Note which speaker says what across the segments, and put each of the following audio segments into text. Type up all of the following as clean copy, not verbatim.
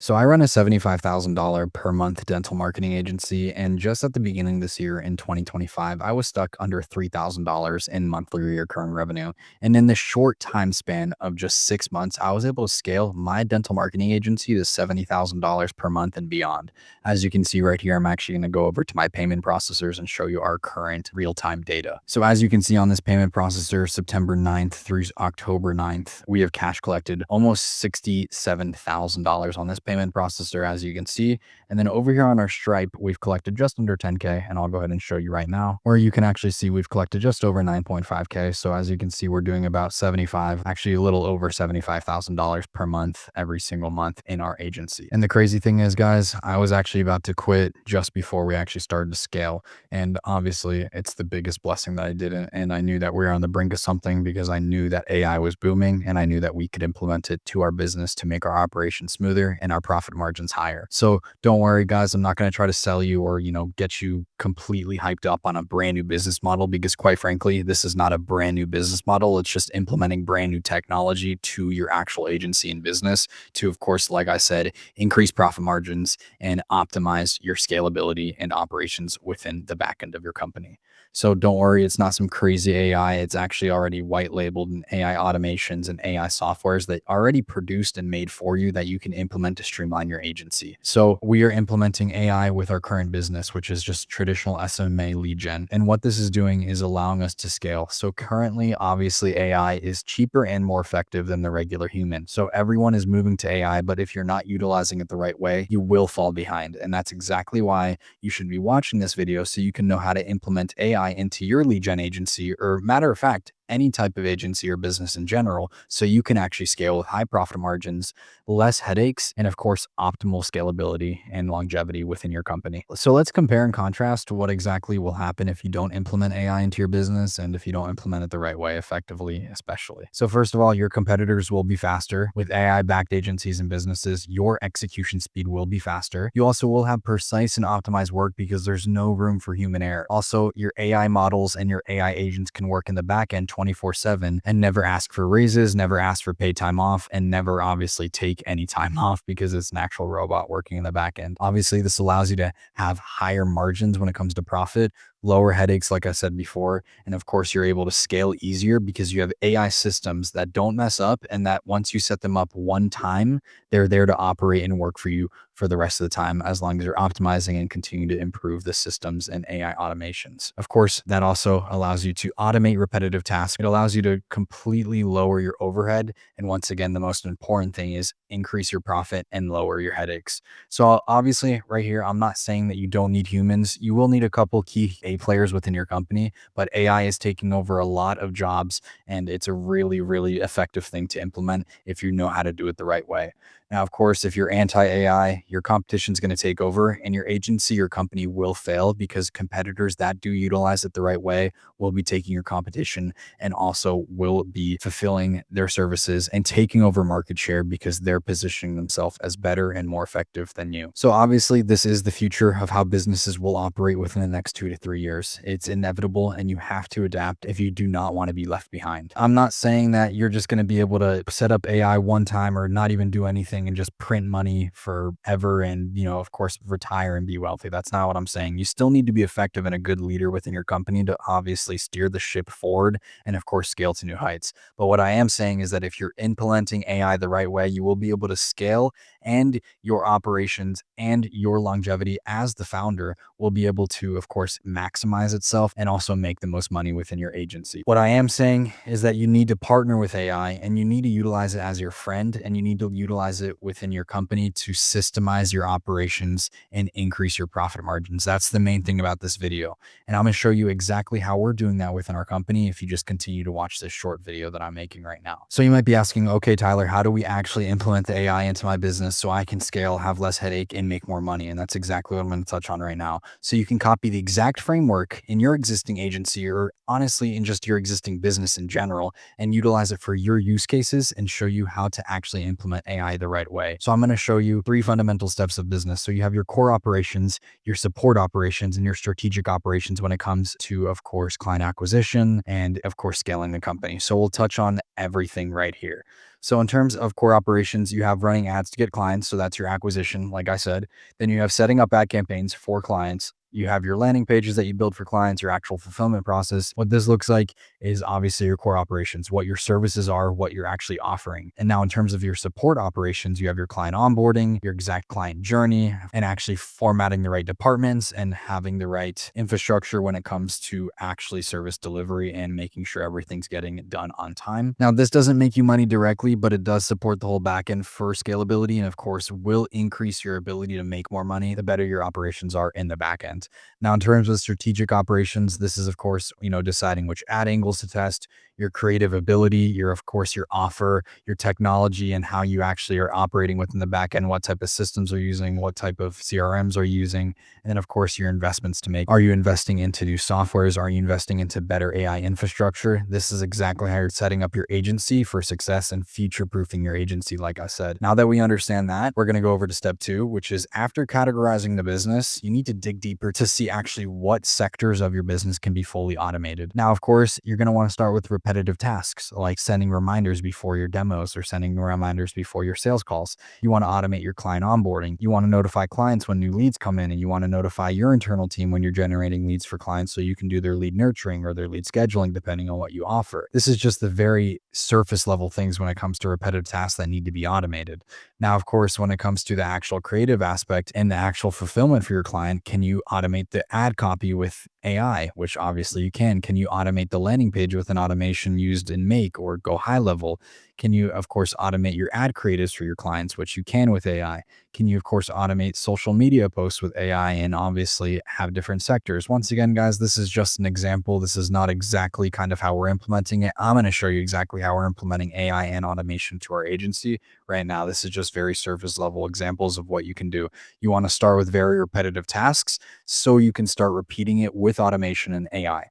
Speaker 1: So I run a $75,000 per month dental marketing agency, and just at the beginning this year in 2025, I was stuck under $3,000 in monthly recurring revenue. And in the short time span of just 6 months, I was able to scale my dental marketing agency to $70,000 per month and beyond. As you can see right here, I'm actually going to go over to my payment processors and show you our current real-time data. So as you can see on this payment processor, September 9th through October 9th, we have cash collected almost $67,000 on this payment processor, as you can see. And then over here on our Stripe, we've collected just under 10K, and I'll go ahead and show you right now, where you can actually see we've collected just over 9.5K. So as you can see, we're doing about 75, actually a little over $75,000 per month, every single month in our agency. And the crazy thing is, guys, I was actually about to quit just before we actually started to scale. And obviously, it's the biggest blessing that I didn't. And I knew that we were on the brink of something because I knew that AI was booming and I knew that we could implement it to our business to make our operation smoother and our profit margins higher. So don't worry, guys. I'm not going to try to sell you or, get you completely hyped up on a brand new business model because, quite frankly, this is not a brand new business model. It's just implementing brand new technology to your actual agency and business to, of course, like I said, increase profit margins and optimize your scalability and operations within the back end of your company. So don't worry, it's not some crazy AI. It's actually already white labeled in AI automations and AI softwares that are already produced and made for you that you can implement to streamline your agency. So we are implementing AI with our current business, which is just traditional SMA lead gen. And what this is doing is allowing us to scale. So currently, obviously, AI is cheaper and more effective than the regular human. So everyone is moving to AI, but if you're not utilizing it the right way, you will fall behind. And that's exactly why you should be watching this video so you can know how to implement AI into your lead gen agency, or matter of fact, any type of agency or business in general, so you can actually scale with high profit margins, less headaches, and of course, optimal scalability and longevity within your company. So let's compare and contrast to what exactly will happen if you don't implement AI into your business and if you don't implement it the right way effectively, especially. So first of all, your competitors will be faster. With AI-backed agencies and businesses, your execution speed will be faster. You also will have precise and optimized work because there's no room for human error. Also, your AI models and your AI agents can work in the back end 24/7 and never ask for raises, never ask for paid time off, and never obviously take any time off because it's an actual robot working in the back end. Obviously, this allows you to have higher margins when it comes to profit, lower headaches, like I said before. And of course, you're able to scale easier because you have AI systems that don't mess up and that once you set them up one time, they're there to operate and work for you for the rest of the time, as long as you're optimizing and continue to improve the systems and AI automations. Of course, that also allows you to automate repetitive tasks. It allows you to completely lower your overhead. And once again, the most important thing is increase your profit and lower your headaches. So obviously right here, I'm not saying that you don't need humans. You will need a couple key A players within your company, but AI is taking over a lot of jobs and it's a really, really effective thing to implement if you know how to do it the right way. Now, of course, if you're anti-AI, your competition is going to take over and your agency or company will fail because competitors that do utilize it the right way will be taking your competition and also will be fulfilling their services and taking over market share because they're positioning themselves as better and more effective than you. So obviously, this is the future of how businesses will operate within the next 2 to 3 years. It's inevitable and you have to adapt if you do not want to be left behind. I'm not saying that you're just going to be able to set up AI one time or not even do anything and just print money forever and, of course, retire and be wealthy. That's not what I'm saying. You still need to be effective and a good leader within your company to obviously steer the ship forward and, of course, scale to new heights. But what I am saying is that if you're implementing AI the right way, you will be able to scale and your operations and your longevity as the founder will be able to, of course, maximize itself and also make the most money within your agency. What I am saying is that you need to partner with AI and you need to utilize it as your friend and you need to utilize it within your company to systemize your operations and increase your profit margins. That's the main thing about this video. And I'm going to show you exactly how we're doing that within our company if you just continue to watch this short video that I'm making right now. So you might be asking, okay, Tyler, how do we actually implement the AI into my business so I can scale, have less headache, and make more money? And that's exactly what I'm going to touch on right now. So you can copy the exact framework in your existing agency or honestly in just your existing business in general and utilize it for your use cases and show you how to actually implement AI the right way. So I'm going to show you 3 fundamental steps of business. So you have your core operations, your support operations, and your strategic operations when it comes to, of course, client acquisition and, of course, scaling the company. So we'll touch on everything right here. So in terms of core operations, you have running ads to get clients. So that's your acquisition, like I said. Then you have setting up ad campaigns for clients. You have your landing pages that you build for clients, your actual fulfillment process. What this looks like is obviously your core operations, what your services are, what you're actually offering. And now in terms of your support operations, you have your client onboarding, your exact client journey, and actually formatting the right departments and having the right infrastructure when it comes to actually service delivery and making sure everything's getting done on time. Now, this doesn't make you money directly, but it does support the whole backend for scalability and of course will increase your ability to make more money the better your operations are in the backend. Now, in terms of strategic operations, this is of course, deciding which ad angles to test, your creative ability, of course, your offer, your technology, and how you actually are operating within the backend, what type of systems are you using, what type of CRMs are you using, and then of course your investments to make. Are you investing into new softwares? Are you investing into better AI infrastructure? This is exactly how you're setting up your agency for success and future proofing your agency, like I said. Now that we understand that, we're going to go over to step 2, which is after categorizing the business, you need to dig deeper to see actually what sectors of your business can be fully automated. Now, of course, you're going to want to start with repetitive tasks like sending reminders before your demos or sending reminders before your sales calls. You want to automate your client onboarding. You want to notify clients when new leads come in, and you want to notify your internal team when you're generating leads for clients so you can do their lead nurturing or their lead scheduling depending on what you offer. This is just the very surface level things when it comes to repetitive tasks that need to be automated. Now, of course, when it comes to the actual creative aspect and the actual fulfillment for your client, can you automate the ad copy with AI, which obviously you can? Can you automate the landing page with an automation used in Make or Go High Level? Can you, of course, automate your ad creatives for your clients, which you can with AI? Can you, of course, automate social media posts with AI and obviously have different sectors? Once again, guys, this is just an example. This is not exactly kind of how we're implementing it. I'm going to show you exactly how we're implementing AI and automation to our agency right now. This is just very surface level examples of what you can do. You want to start with very repetitive tasks so you can start repeating it with automation and AI.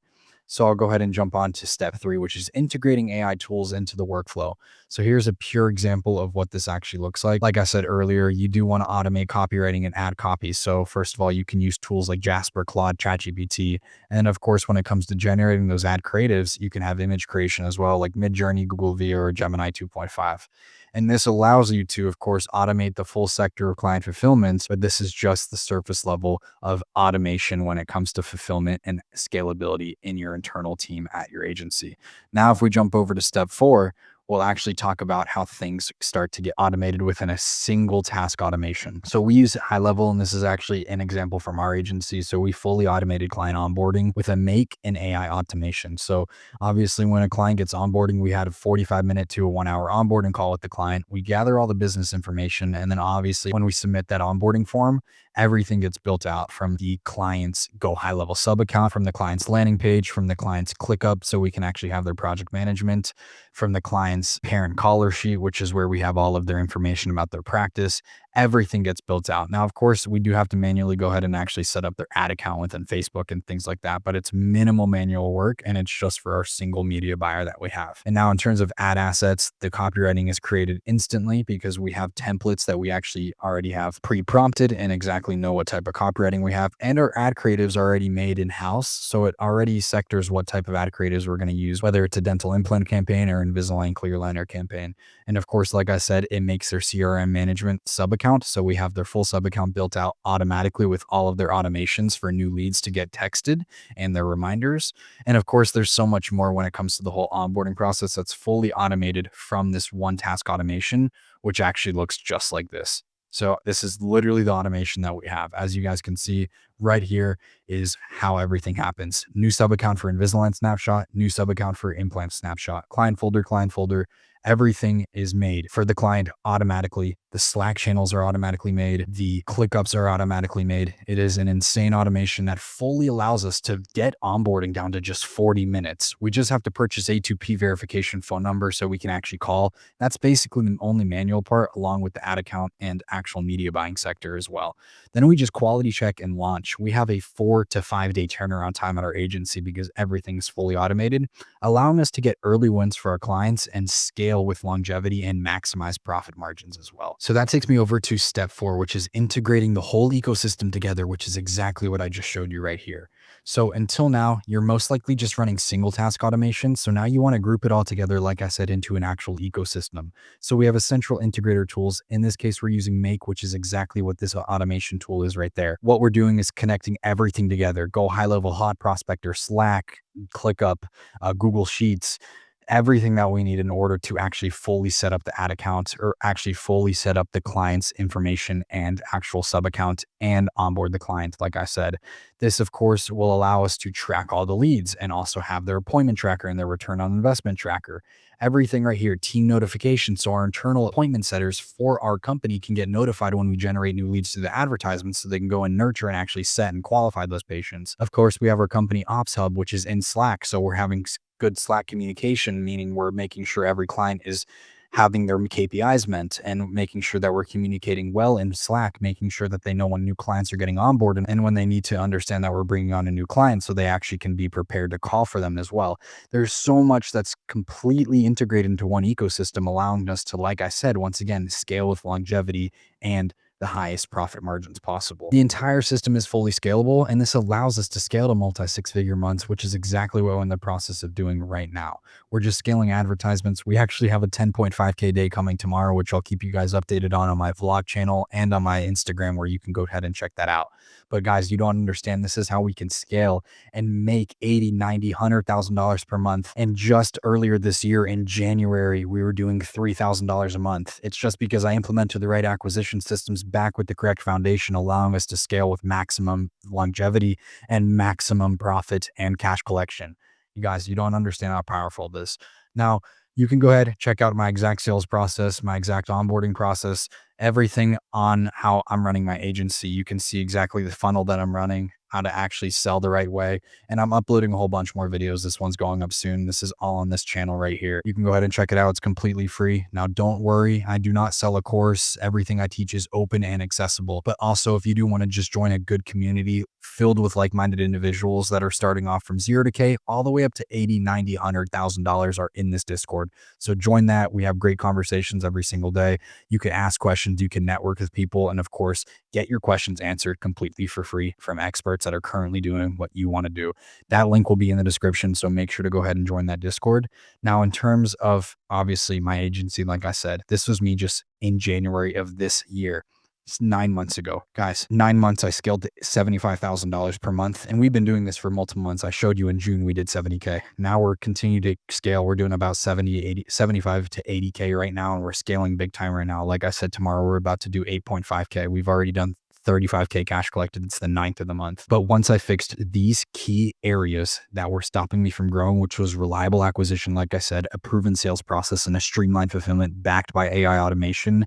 Speaker 1: So I'll go ahead and jump on to step 3, which is integrating AI tools into the workflow. So here's a pure example of what this actually looks like. Like I said earlier, you do want to automate copywriting and ad copy. So first of all, you can use tools like Jasper, Claude, ChatGPT. And of course, when it comes to generating those ad creatives, you can have image creation as well, like Midjourney, Google Via, or Gemini 2.5. And this allows you to, of course, automate the full sector of client fulfillment, but this is just the surface level of automation when it comes to fulfillment and scalability in your internal team at your agency. Now, if we jump over to step 4, we'll actually talk about how things start to get automated within a single task automation. So we use high level, and this is actually an example from our agency. So we fully automated client onboarding with a Make and AI automation. So obviously, when a client gets onboarding, we had a 45-minute to a 1-hour onboarding call with the client. We gather all the business information. And then obviously, when we submit that onboarding form, everything gets built out from the client's Go High Level sub account, from the client's landing page, from the client's ClickUp, so we can actually have their project management, from the client's parent caller sheet, which is where we have all of their information about their practice. Everything gets built out. Now, of course, we do have to manually go ahead and actually set up their ad account within Facebook and things like that, but it's minimal manual work and it's just for our single media buyer that we have. And now in terms of ad assets, the copywriting is created instantly because we have templates that we actually already have pre-prompted and exactly know what type of copywriting we have. And our ad creatives are already made in-house. So it already sectors what type of ad creatives we're going to use, whether it's a dental implant campaign or Invisalign clear liner campaign. And of course, like I said, it makes their CRM management sub account. So we have their full sub account built out automatically with all of their automations for new leads to get texted and their reminders. And of course, there's so much more when it comes to the whole onboarding process that's fully automated from this one task automation, which actually looks just like this. So this is literally the automation that we have. As you guys can see right here is how everything happens. New sub account for Invisalign snapshot, new sub account for implant snapshot, client folder. Everything is made for the client automatically. The Slack channels are automatically made. The ClickUps are automatically made. It is an insane automation that fully allows us to get onboarding down to just 40 minutes. We just have to purchase A2P verification phone number so we can actually call. That's basically the only manual part, along with the ad account and actual media buying sector as well. Then we just quality check and launch. We have a 4 to 5 day turnaround time at our agency because everything's fully automated, allowing us to get early wins for our clients and scale scale with longevity and maximize profit margins as well. So that takes me over to step 4, which is integrating the whole ecosystem together, which is exactly what I just showed you right here. So until now, you're most likely just running single task automation. So now you want to group it all together, like I said, into an actual ecosystem. So we have a central integrator tools. In this case, we're using Make, which is exactly what this automation tool is right there. What we're doing is connecting everything together. Go high level hot prospector, Slack, ClickUp, Google Sheets, everything that we need in order to actually fully set up the ad account, or actually fully set up the client's information and actual sub account and onboard the client. Like I said, this of course will allow us to track all the leads and also have their appointment tracker and their return on investment tracker. Everything right here, team notifications. So our internal appointment setters for our company can get notified when we generate new leads to the advertisements, so they can go and nurture and actually set and qualify those patients. Of course, we have our company ops hub, which is in Slack. So we're having good Slack communication, meaning we're making sure every client is having their KPIs met and making sure that we're communicating well in Slack, making sure that they know when new clients are getting on board and when they need to understand that we're bringing on a new client, so they actually can be prepared to call for them as well. There's so much that's completely integrated into one ecosystem, allowing us to, like I said, once again, scale with longevity and the highest profit margins possible. The entire system is fully scalable, and this allows us to scale to multi six-figure months, which is exactly what we're in the process of doing right now. We're just scaling advertisements. We actually have a 10.5K day coming tomorrow, which I'll keep you guys updated on my vlog channel and on my Instagram, where you can go ahead and check that out. But guys, you don't understand. This is how we can scale and make 80, 90, $100,000 per month. And just earlier this year in January, we were doing $3,000 a month. It's just because I implemented the right acquisition systems back with the correct foundation, allowing us to scale with maximum longevity and maximum profit and cash collection. You guys, you don't understand how powerful this is. Now, you can go ahead, check out my exact sales process, my exact onboarding process, everything on how I'm running my agency. You can see exactly the funnel that I'm running, how to actually sell the right way. And I'm uploading a whole bunch more videos. This one's going up soon. This is all on this channel right here. You can go ahead and check it out. It's completely free. Now, don't worry, I do not sell a course. Everything I teach is open and accessible. But also, if you do want to just join a good community filled with like-minded individuals that are starting off from 0 to K all the way up to 80, 90, $100,000 are in this Discord. So join that. We have great conversations every single day. You can ask questions, you can network with people, and of course, get your questions answered completely for free from experts that are currently doing what you want to do. That link will be in the description, so make sure to go ahead and join that Discord. Now, in terms of obviously my agency, like I said, this was me just in January of this year. It's 9 months ago. Guys, 9 months, I scaled to $75,000 per month. And we've been doing this for multiple months. I showed you in June, we did 70K. Now we're continuing to scale. We're doing about 70, 80, 75 to 80K right now. And we're scaling big time right now. Like I said, tomorrow we're about to do 8.5K. We've already done 35K cash collected. It's the 9th of the month. But once I fixed these key areas that were stopping me from growing, which was reliable acquisition, like I said, a proven sales process, and a streamlined fulfillment backed by AI automation,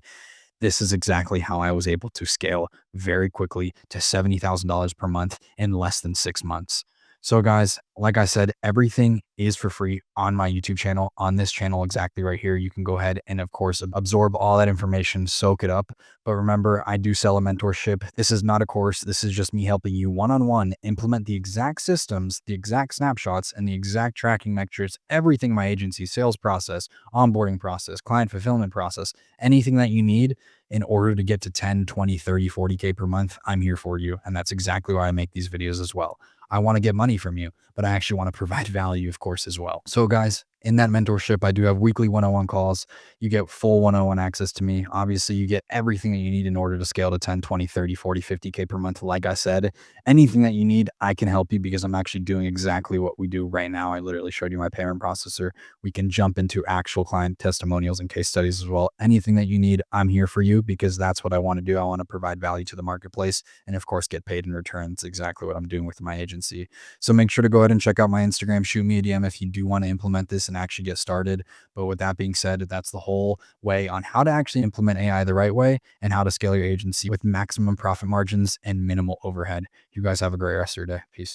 Speaker 1: this is exactly how I was able to scale very quickly to $70,000 per month in less than 6 months. So guys, like I said, everything is for free on my YouTube channel, on this channel exactly right here. You can go ahead and of course absorb all that information, soak it up. But remember, I do sell a mentorship. This is not a course. This is just me helping you one-on-one implement the exact systems, the exact snapshots, and the exact tracking metrics, everything in my agency, sales process, onboarding process, client fulfillment process, anything that you need in order to get to 10, 20, 30, 40K per month. I'm here for you. And that's exactly why I make these videos as well. I want to get money from you, but I actually want to provide value, of course, as well. So guys, in that mentorship, I do have weekly one-on-one calls. You get full one-on-one access to me. Obviously, you get everything that you need in order to scale to 10, 20, 30, 40, 50K per month. Like I said, anything that you need, I can help you, because I'm actually doing exactly what we do right now. I literally showed you my payment processor. We can jump into actual client testimonials and case studies as well. Anything that you need, I'm here for you, because that's what I want to do. I want to provide value to the marketplace and of course get paid in return. It's exactly what I'm doing with my agency. So make sure to go ahead and check out my Instagram, shoot me a DM if you do want to implement this and actually get started. But with that being said, that's the whole way on how to actually implement AI the right way and how to scale your agency with maximum profit margins and minimal overhead. You guys have a great rest of your day. Peace.